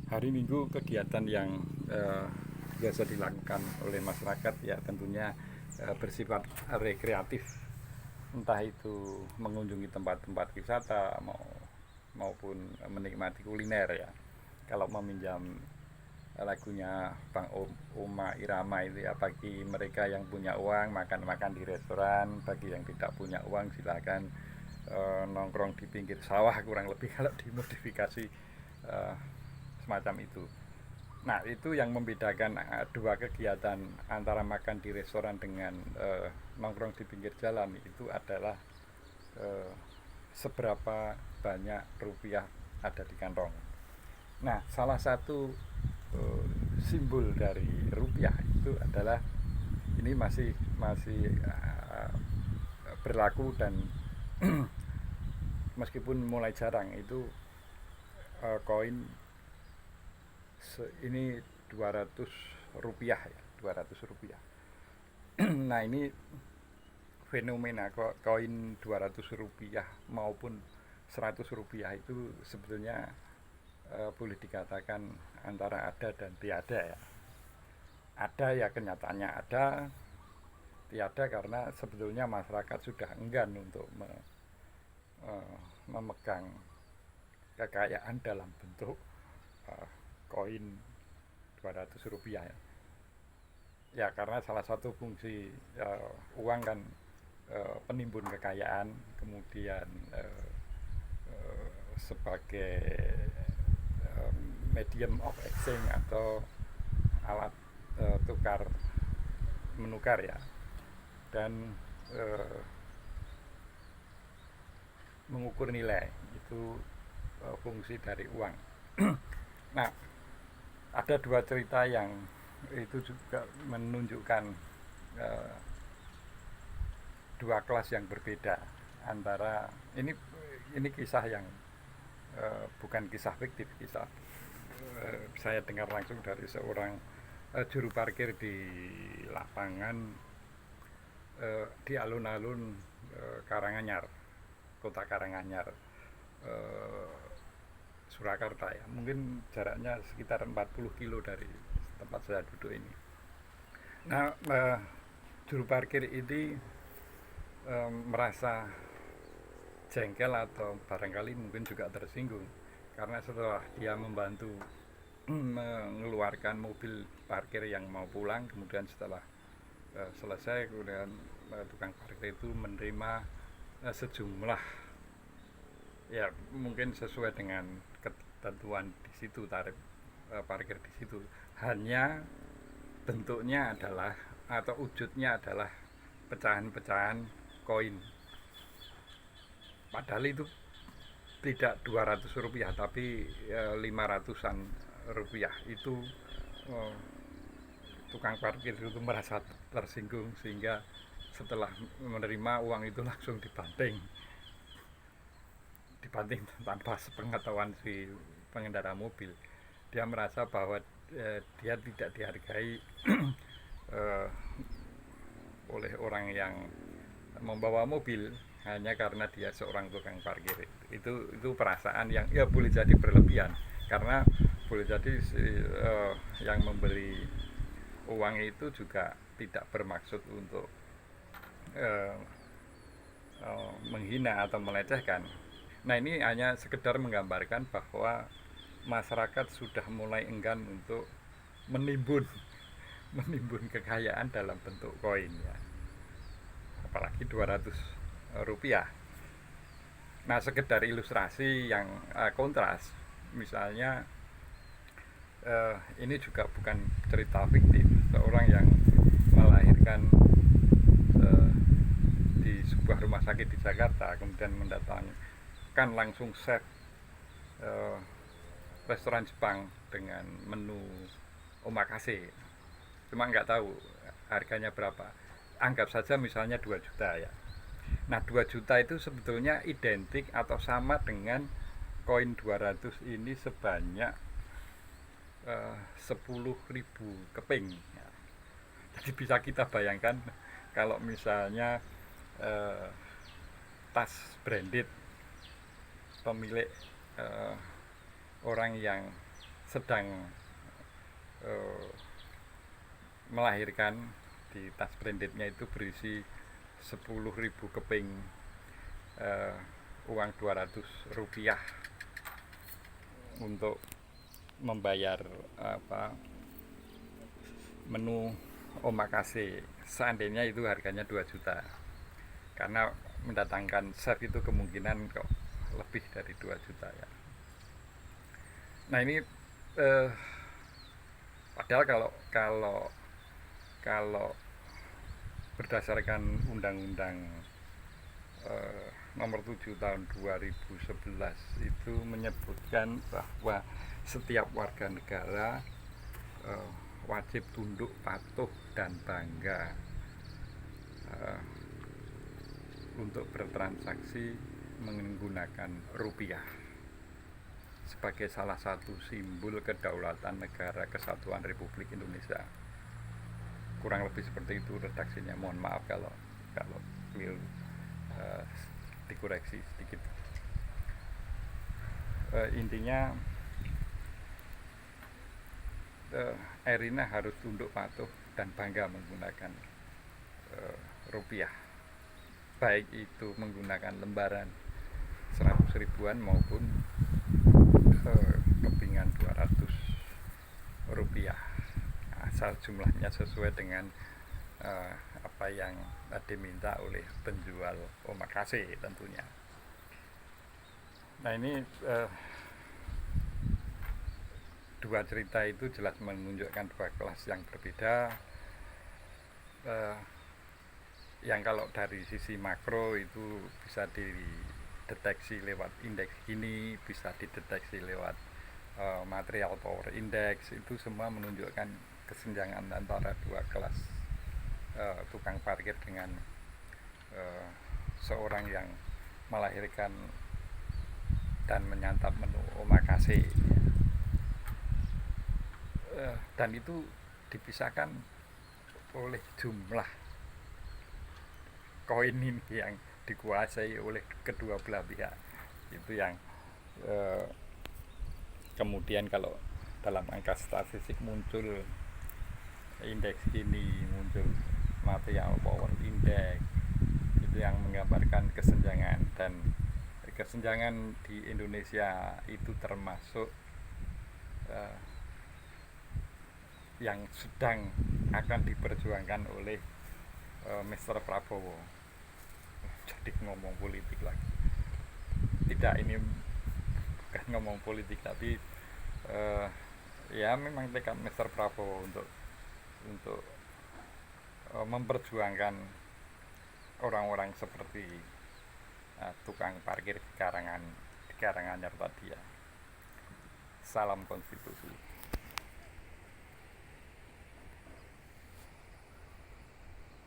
Hari Minggu kegiatan yang biasa dilakukan oleh masyarakat ya tentunya bersifat rekreatif, entah itu mengunjungi tempat-tempat wisata maupun menikmati kuliner ya. Kalau meminjam lagunya Bang Oma Irama itu ya, bagi mereka yang punya uang makan-makan di restoran, bagi yang tidak punya uang silakan nongkrong di pinggir sawah, kurang lebih kalau dimodifikasi uh, semacam itu. Nah, itu yang membedakan dua kegiatan antara makan di restoran dengan nongkrong di pinggir jalan itu adalah uh, seberapa banyak rupiah ada di kantong. Nah, salah satu simbol dari rupiah itu adalah ini masih masih berlaku dan meskipun mulai jarang itu koin ini 200 rupiah ya, 200 rupiah. Nah, ini fenomena koin 200 rupiah maupun 100 rupiah itu sebetulnya boleh dikatakan antara ada dan tiada ya. Ada ya, kenyataannya ada, tiada karena sebetulnya masyarakat sudah enggan untuk memegang kekayaan dalam bentuk koin 200 rupiah ya. Ya karena salah satu fungsi uang kan penimbun kekayaan, kemudian sebagai medium of exchange atau alat tukar menukar ya, dan mengukur nilai itu fungsi dari uang. Nah, ada dua cerita yang itu juga menunjukkan uh, dua kelas yang berbeda antara ini kisah yang bukan kisah fiktif, kisah saya dengar langsung dari seorang juru parkir di lapangan di alun-alun Karanganyar, kota Karanganyar, Surakarta ya. Mungkin jaraknya sekitar 40 kilo dari tempat saya duduk ini. Nah, juru parkir ini merasa jengkel atau barangkali mungkin juga tersinggung karena setelah dia membantu mengeluarkan mobil parkir yang mau pulang, kemudian setelah selesai kemudian tukang parkir itu menerima sejumlah, ya mungkin sesuai dengan ketentuan di situ, tarif parkir di situ, hanya bentuknya adalah atau wujudnya adalah pecahan-pecahan koin, padahal itu tidak 200 rupiah tapi 500-an rupiah. Itu eh, tukang parkir itu merasa tersinggung sehingga setelah menerima uang itu langsung dibanting tanpa sepengetahuan si pengendara mobil. Dia merasa bahwa dia tidak dihargai eh, oleh orang yang membawa mobil hanya karena dia seorang tukang parkir. Itu perasaan yang ya boleh jadi berlebihan karena boleh jadi yang memberi uang itu juga tidak bermaksud untuk uh, menghina atau melecehkan. Nah, ini hanya sekedar menggambarkan bahwa masyarakat sudah mulai enggan untuk menimbun menimbun kekayaan dalam bentuk koin ya, apalagi 200 rupiah. Nah, sekedar ilustrasi yang kontras, misalnya ini juga bukan cerita fiktif, seorang yang melahirkan di sebuah rumah sakit di Jakarta kemudian mendatangkan langsung chef restoran Jepang dengan menu omakase, cuma nggak tahu harganya berapa, anggap saja misalnya 2 juta ya. Nah, 2 juta itu sebetulnya identik atau sama dengan koin 200 ini sebanyak 10.000 keping ya. Jadi bisa kita bayangkan kalau misalnya eh, tas branded pemilik orang yang sedang eh, melahirkan. Di tas brandednya itu berisi 10.000 keping eh, uang 200 rupiah untuk membayar menu omakase. Seandainya itu harganya 2 juta, karena mendatangkan chef itu kemungkinan kok lebih dari 2 juta ya. Nah ini padahal kalau kalau berdasarkan Undang-Undang nomor 7 tahun 2011 itu menyebutkan bahwa setiap warga negara wajib tunduk, patuh, dan bangga untuk bertransaksi menggunakan rupiah sebagai salah satu simbol kedaulatan negara kesatuan Republik Indonesia. Kurang lebih seperti itu redaksinya. Mohon maaf kalau keliru, dikoreksi sedikit. Intinya Erina harus tunduk patuh dan bangga menggunakan rupiah, baik itu menggunakan lembaran 100 ribuan maupun kepingan 200 rupiah, asal jumlahnya sesuai dengan apa yang diminta oleh penjual omakase tentunya. Nah ini dua cerita itu jelas menunjukkan dua kelas yang berbeda. Yang kalau dari sisi makro itu bisa dideteksi lewat indeks ini, bisa dideteksi lewat material power index. Itu semua menunjukkan kesenjangan antara dua kelas tukang parkir dengan seorang yang melahirkan dan menyantap menu omakase. Dan itu dipisahkan oleh jumlah koin ini yang dikuasai oleh kedua belah pihak. Itu yang kemudian kalau dalam angka statistik muncul indeks ini, muncul material power index, itu yang menggambarkan kesenjangan. Dan kesenjangan di Indonesia itu termasuk yang sedang akan diperjuangkan oleh Mr. Prabowo. Jadi ngomong politik lagi. Tidak, ini bukan ngomong politik, tapi ya memang tekad Mr. Prabowo untuk memperjuangkan orang-orang seperti tukang parkir di Karanganyar tadi ya. Salam konstitusi.